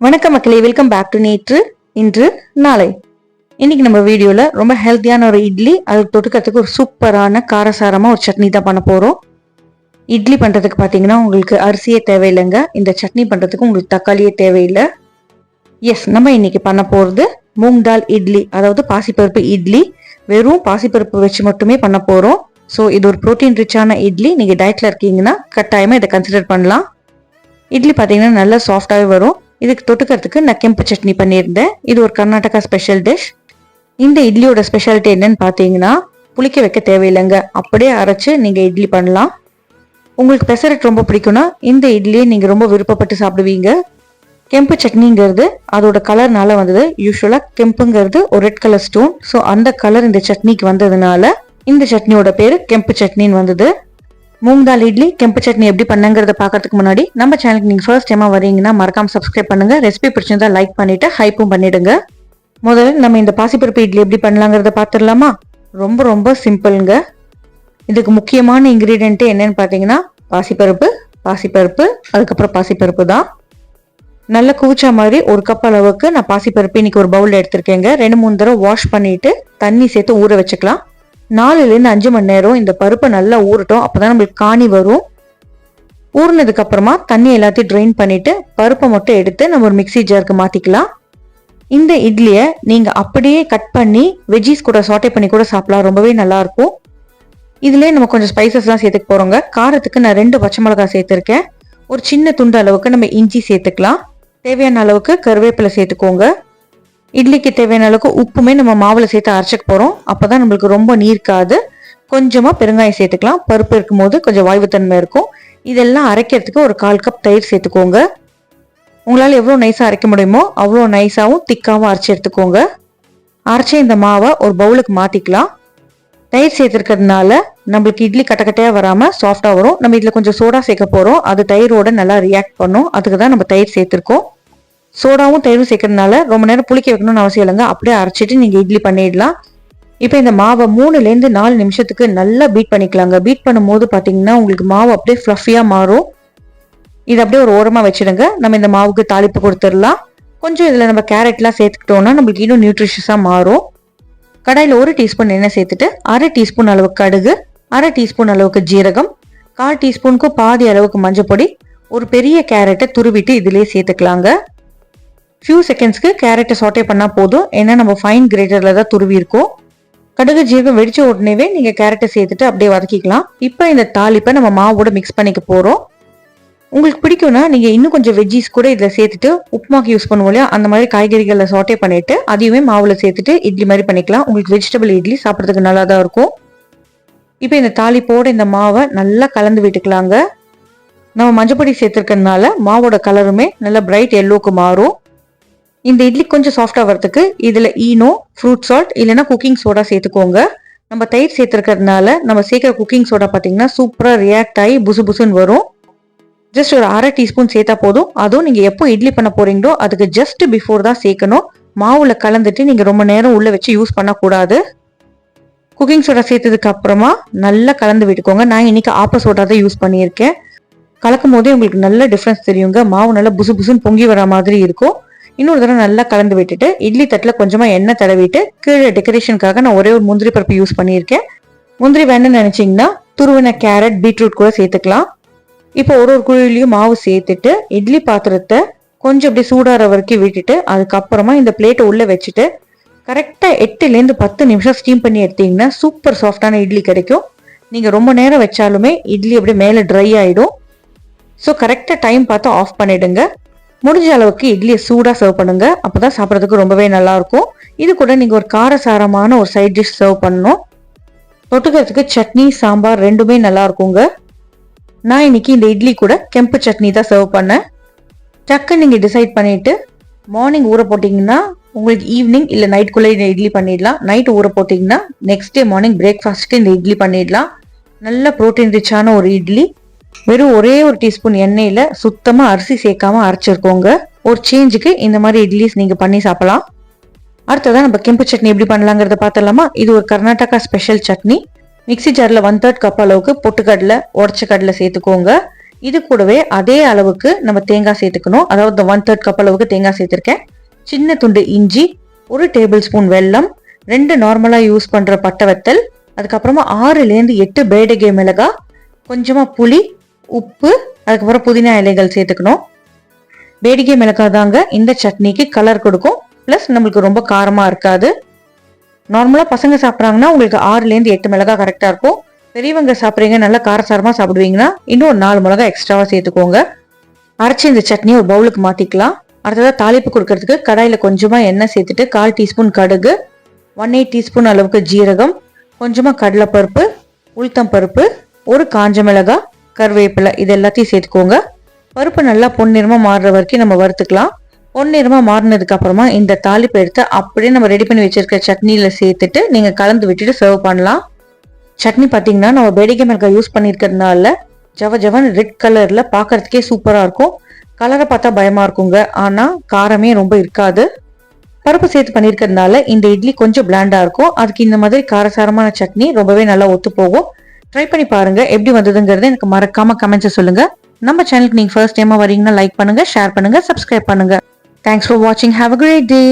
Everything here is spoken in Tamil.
வணக்கம் மக்களே, வெல்கம் பேக் டு நேற்று இன்று நாளை. இன்னைக்கு நம்ம வீடியோல ரொம்ப ஹெல்த்தியான ஒரு இட்லி, அதுக்கு தொட்டுக்கிறதுக்கு ஒரு சூப்பரான காரசாரமா ஒரு சட்னி தான் பண்ண போறோம். இட்லி பண்றதுக்கு பாத்தீங்கன்னா உங்களுக்கு அரிசியே தேவையில்லைங்க. இந்த சட்னி பண்றதுக்கு உங்களுக்கு தக்காளியே தேவையில்லை. எஸ், நம்ம இன்னைக்கு பண்ண போறது மூங் தால் இட்லி, அதாவது பாசிப்பருப்பு இட்லி. வெறும் பாசிப்பருப்பு வச்சு மட்டுமே பண்ண போறோம். ஸோ இது ஒரு ப்ரோட்டீன் ரிச்சான இட்லி. நீங்க டயட்ல இருக்கீங்கன்னா கட்டாயமா இதை கன்சிடர் பண்ணலாம். இட்லி பாத்தீங்கன்னா நல்லா சாஃப்டாவே வரும். இதுக்கு தொட்டுக்கிறதுக்கு நான் கெம்பு சட்னி பண்ணியிருந்தேன். இது ஒரு கர்நாடகா ஸ்பெஷல் டிஷ். இந்த இட்லியோட ஸ்பெஷாலிட்டி என்னன்னு பார்த்தீங்கன்னா, புளிக்க வைக்க தேவையில்லைங்க. அப்படியே அரைச்சு நீங்க இட்லி பண்ணலாம். உங்களுக்கு பெசரட் ரொம்ப பிடிக்கும்னா இந்த இட்லியை நீங்க ரொம்ப விருப்பப்பட்டு சாப்பிடுவீங்க. கெம்பு சட்னிங்கிறது அதோட கலர்னால வந்தது. யூஸ்வலா கெம்புங்கிறது ஒரு ரெட் கலர் ஸ்டோன். ஸோ அந்த கலர் இந்த சட்னிக்கு வந்ததுனால இந்த சட்னியோட பேரு கெம்பு சட்னின்னு வந்தது. மூங் தால் இட்லி கெம்பு சட்னி எப்படி பண்ணங்கிறத பாக்கிறதுக்கு முன்னாடி நம்ம சேனலுக்கு நீங்க ஃபர்ஸ்ட் டைமா வரீங்கன்னா மறக்காம சப்ஸ்கிரைப் பண்ணுங்க. ரெசிபி பிடிச்சிருந்தா லைக் பண்ணிட்டு ஹைப்பும் பண்ணிடுங்க. முதல்ல நம்ம இந்த பாசிப்பருப்பு இட்லி எப்படி பண்ணலாங்கிறத பாத்துடலாமா? ரொம்ப ரொம்ப சிம்பிள்ங்க. இதுக்கு முக்கியமான இன்கிரீடியன்ட் என்னன்னு பாத்தீங்கன்னா பாசிப்பருப்பு அதுக்கப்புறம் பாசிப்பருப்பு தான். நல்ல குவிச்சா மாதிரி ஒரு கப் அளவுக்கு நான் பாசிப்பருப்பு இன்னைக்கு ஒரு பவுல் எடுத்திருக்கேங்க. 2-3 தடவை வாஷ் பண்ணிட்டு தண்ணி சேர்த்து ஊற வச்சுக்கலாம். 4-5 மணி நேரம் இந்த பருப்பை நல்லா ஊறட்டும். அப்பதான் நம்மளுக்கு காணி வரும். ஊறினதுக்கு அப்புறமா தண்ணி எல்லாத்தையும் ட்ரெயின் பண்ணிட்டு பருப்பை மட்டும் எடுத்து நம்ம ஒரு மிக்ஸி ஜாருக்கு மாத்திக்கலாம். இந்த இட்லியை நீங்க அப்படியே கட் பண்ணி வெஜ்ஜீஸ் கூட சாட்டே பண்ணி கூட சாப்பிடலாம். ரொம்பவே நல்லா இருக்கும். இதுலயே நம்ம கொஞ்சம் ஸ்பைசஸ் எல்லாம் சேர்த்துக்க போறோங்க. காரத்துக்கு நான் 2 பச்சை மிளகாய் சேர்த்திருக்கேன். ஒரு சின்ன துண்டு அளவுக்கு நம்ம இஞ்சி சேர்த்துக்கலாம். தேவையான அளவுக்கு கருவேப்பிலை சேர்த்துக்கோங்க. இட்லிக்கு தேவையான அளவுக்கு உப்புமே நம்ம மாவுல சேர்த்து அரைச்சிக்க போறோம். அப்பதான் நம்மளுக்கு ரொம்ப நீர்க்காது. கொஞ்சமா பெருங்காயம் சேர்த்துக்கலாம். பருப்பு இருக்கும் போது கொஞ்சம் வாய்வுத்தன்மை இருக்கும். இதெல்லாம் அரைக்கிறதுக்கு ஒரு 1/4 கப் தயிர் சேர்த்துக்கோங்க. உங்களால எவ்வளவு நைஸா அரைக்க முடியுமோ அவ்வளோ நைஸாவும் திக்காவும் அரைச்சி எடுத்துக்கோங்க. அரைச்ச இந்த மாவை ஒரு பவுலுக்கு மாத்திக்கலாம். தயிர் சேர்த்துருக்கிறதுனால நம்மளுக்கு இட்லி கட்டக்கட்டையா வராம சாஃப்டா வரும். நம்ம இதுல கொஞ்சம் சோடா சேர்க்க போறோம். அது தயிரோட நல்லா ரியாக்ட் பண்ணும். அதுக்கு தான் நம்ம தயிர் சேர்த்திருக்கோம். சோடாவும் தயிரும் சேர்க்கறதுனால ரொம்ப நேரம் புளிக்க வைக்கணும்னு அவசியம் இல்லைங்க. அப்படியே அரைச்சிட்டு நீங்க இட்லி பண்ணிடலாம். இப்போ இந்த மாவை 3-4 நிமிஷத்துக்கு நல்லா பீட் பண்ணிக்கலாங்க. பீட் பண்ணும்போது பாத்தீங்கன்னா உங்களுக்கு மாவு அப்படியே ஃப்ளஃபியா மாறும். இது அப்படியே ஒரு ஓரமா வச்சிடுங்க. நம்ம இந்த மாவுக்கு தாளிப்பு கொடுத்துடலாம். கொஞ்சம் இதுல நம்ம கேரட்லாம் சேர்த்துக்கிட்டோம்னா நம்மளுக்கு இன்னும் நியூட்ரிஷியஸா மாறும். கடாயில 1 டீஸ்பூன் எண்ணெய் சேர்த்துட்டு 1/2 டீஸ்பூன் அளவுக்கு கடுகு, 1/2 டீஸ்பூன் அளவுக்கு ஜீரகம், 1/4 டீஸ்பூனுக்கு பாதி அளவுக்கு மஞ்சள் பொடி, ஒரு பெரிய கேரட்டை துருவிட்டு இதுலயே சேர்த்துக்கலாங்க. ஃபியூ செகண்ட்ஸ்க்கு கேரட்டை சாட்டே பண்ணா போதும். ஏன்னா நம்ம ஃபைன் கிரேட்டர்ல தான் துருவி இருக்கோம். கடுகு ஜீரகம் வெடிச்ச உடனேவே நீங்க கேரட்டை சேர்த்துட்டு அப்படியே வதக்கிக்கலாம். இப்போ இந்த தாளிப்பை நம்ம மாவோட மிக்ஸ் பண்ணிக்க போறோம். உங்களுக்கு பிடிக்கும்னா நீங்க இன்னும் கொஞ்சம் வெஜ்ஜீஸ் கூட இதுல சேர்த்துட்டு உப்புமாக்கு யூஸ் பண்ணுவோம் இல்லையா, அந்த மாதிரி காய்கறிகளை சாட்டே பண்ணிட்டு அதையுமே மாவுல சேர்த்துட்டு இட்லி மாதிரி பண்ணிக்கலாம். உங்களுக்கு வெஜிடபிள் இட்லி சாப்பிட்றதுக்கு நல்லா தான் இருக்கும். இப்போ இந்த தாளிப்போட இந்த மாவை நல்லா கலந்து விட்டுக்கலாங்க. நம்ம மஞ்சப்பொடி சேர்த்துருக்கிறதுனால மாவோட கலருமே நல்லா பிரைட் எல்லோக்கு மாறும். இந்த இட்லி கொஞ்சம் சாஃப்டா வரதுக்கு இதுல ஈனோ, ஃப்ரூட் சால்ட் இல்லைன்னா குக்கிங் சோடா சேர்த்துக்கோங்க. நம்ம தயிர் சேர்த்துருக்கிறதுனால நம்ம சேர்க்கிற குக்கிங் சோடா பார்த்தீங்கன்னா சூப்பரா ரியாக்ட் ஆகி புசுன்னு வரும். ஜஸ்ட் ஒரு 1/2 டீஸ்பூன் சேர்த்தா போதும். அதுவும் நீங்க எப்போ இட்லி பண்ண போறீங்களோ அதுக்கு ஜஸ்ட் பிஃபோர் தான் சேர்க்கணும். மாவுல கலந்துட்டு நீங்க ரொம்ப நேரம் உள்ள வச்சு யூஸ் பண்ணக்கூடாது. குக்கிங் சோடா சேர்த்ததுக்கு அப்புறமா நல்லா கலந்து விட்டுக்கோங்க. நான் இன்னைக்கு ஆப்ப சோடா தான் யூஸ் பண்ணியிருக்கேன். கலக்கும் போதே உங்களுக்கு நல்ல டிஃபரன்ஸ் தெரியுங்க. மாவு நல்லா புசுன்னு பொங்கி வர மாதிரி இருக்கும். இன்னொரு தடவை நல்லா கலந்து விட்டுட்டு இட்லி தட்டில் கொஞ்சமா எண்ணெய் தடவிட்டு கீழே டெக்கரேஷனுக்காக நான் ஒரே ஒரு முந்திரி பருப்பு யூஸ் பண்ணியிருக்கேன். முந்திரி வேணும்னு நினைச்சீங்கன்னா துருவின கேரட், பீட்ரூட் கூட சேர்த்துக்கலாம். இப்போ ஒரு குழியிலையும் மாவு சேர்த்துட்டு இட்லி பாத்திரத்தை கொஞ்சம் அப்படியே சூடாற வரைக்கும் விட்டுட்டு அதுக்கப்புறமா இந்த பிளேட்டை உள்ள வச்சுட்டு கரெக்டா 8-10 நிமிஷம் ஸ்டீம் பண்ணி எடுத்தீங்கன்னா சூப்பர் சாஃப்டான இட்லி கிடைக்கும். நீங்க ரொம்ப நேரம் வச்சாலுமே இட்லி அப்படியே மேல ட்ரை ஆயிடும். ஸோ கரெக்டா டைம் பார்த்து ஆஃப் பண்ணிடுங்க. முடிஞ்ச அளவுக்கு இட்லியை சூடா சர்வ் பண்ணுங்க. அப்பதான் சாப்பிட்றதுக்கு ரொம்பவே நல்லா இருக்கும். இது கூட நீங்க ஒரு காரசாரமான ஒரு சைட் டிஷ் சர்வ் பண்ணணும். தொட்டுக்கிறதுக்கு சட்னி, சாம்பார் ரெண்டுமே நல்லா இருக்குங்க. நான் இன்னைக்கு இந்த இட்லி கூட கெம்பு சட்னி தான் சர்வ் பண்ணேன். டக்கு நீங்க டிசைட் பண்ணிட்டு மார்னிங் ஊற போட்டீங்கன்னா உங்களுக்கு ஈவினிங் இல்ல நைட்குள்ள இந்த இட்லி பண்ணிடலாம். நைட் ஊற போட்டீங்கன்னா நெக்ஸ்ட் டே மார்னிங் பிரேக்ஃபாஸ்ட்க்கு இந்த இட்லி பண்ணிடலாம். நல்ல ப்ரோட்டீன் ரிச்சான ஒரு இட்லி. வெறும் ஒரே ஒரு டீஸ்பூன் எண்ணெயில சுத்தமா அரிசி சேர்க்காம அரைச்சிருக்கோங்க. ஒரு சேஞ்சுக்கு இந்த மாதிரி இட்லிஸ் நீங்க பண்ணி சாப்பிடலாம். அடுத்ததான் நம்ம கெம்பு சட்னி எப்படி பண்ணலாங்கிறத பார்த்தலாமா? இது ஒரு கர்நாடகா ஸ்பெஷல் சட்னி. மிக்ஸி ஜார்ல 1/3 கப் அளவுக்கு பொட்டுக்கடலை, உடச்ச கடலை சேர்த்துக்கோங்க. இது கூடவே அதே அளவுக்கு நம்ம தேங்காய் சேர்த்துக்கணும். அதாவது 1/3 கப் அளவுக்கு தேங்காய் சேர்த்துருக்கேன். சின்ன துண்டு இஞ்சி, 1 டேபிள் ஸ்பூன் வெல்லம், 2 நார்மலாக யூஸ் பண்ணுற பட்டை வத்தல், அதுக்கப்புறமா 6லேருந்து 8 பேடகே மிளகாய், கொஞ்சமாக புளி, உப்பு, அதுக்கப்புறம் புதினா இலைகள் சேர்த்துக்கணும். பேடிகை மிளகாய் தாங்க இந்த சட்னிக்கு கலர் கொடுக்கும். ப்ளஸ் நம்மளுக்கு ரொம்ப காரமாக இருக்காது. நார்மலாக பசங்க சாப்பிட்றாங்கன்னா உங்களுக்கு 6லேருந்து 8 மிளகாய் கரெக்டாக இருக்கும். பெரியவங்க சாப்பிட்றீங்க, நல்லா காரசாரமாக சாப்பிடுவீங்கன்னா இன்னும் ஒரு 4 மிளகாய் எக்ஸ்ட்ராவாக சேர்த்துக்கோங்க. அரைச்சி இந்த சட்னியை ஒரு பவுலுக்கு மாற்றிக்கலாம். அடுத்ததாக தாளிப்பு கொடுக்கறதுக்கு கடாயில் கொஞ்சமாக எண்ணெய் சேர்த்துட்டு 1/4 டீஸ்பூன் கடுகு, 1/8 டீஸ்பூன் அளவுக்கு ஜீரகம், கொஞ்சமாக கடலைப்பருப்பு, உளுத்தம் பருப்பு, 1 காஞ்ச மிளகாய், கருவேப்பிலை இது எல்லாத்தையும் சேர்த்துக்கோங்க. பருப்பு நல்லா பொன்னிறமாக மாறுற வரைக்கும் நம்ம வறுத்துக்கலாம். பொன்னிறமாக மாறினதுக்கு அப்புறமா இந்த தாளிப்பு எடுத்து அப்படியே நம்ம ரெடி பண்ணி வச்சிருக்க சட்னியில் சேர்த்துட்டு நீங்கள் கலந்து விட்டுட்டு சர்வ் பண்ணலாம். சட்னி பார்த்தீங்கன்னா நம்ம பேடிகை மிளகாய் யூஸ் பண்ணியிருக்கிறதுனால ஜவன் ரெட் கலரில் பார்க்கறதுக்கே சூப்பராக இருக்கும். கலரை பார்த்தா பயமாக இருக்குங்க, ஆனால் காரமே ரொம்ப இருக்காது. பருப்பு சேர்த்து பண்ணியிருக்கிறதுனால இந்த இட்லி கொஞ்சம் பிளாண்டாக இருக்கும். அதுக்கு இந்த மாதிரி காரசாரமான சட்னி ரொம்பவே நல்லா ஒத்து போகும். ட்ரை பண்ணி பாருங்கள். எப்படி வந்ததுங்கிறது எனக்கு மறக்காமல் கமெண்ட்ஸை சொல்லுங்கள். நம்ம சேனலுக்கு நீங்கள் ஃபர்ஸ்ட் டைமாக வரீங்கன்னா லைக் பண்ணுங்கள், ஷேர் பண்ணுங்கள், சப்ஸ்கிரைப் பண்ணுங்கள். Thanks for watching. Have a great day.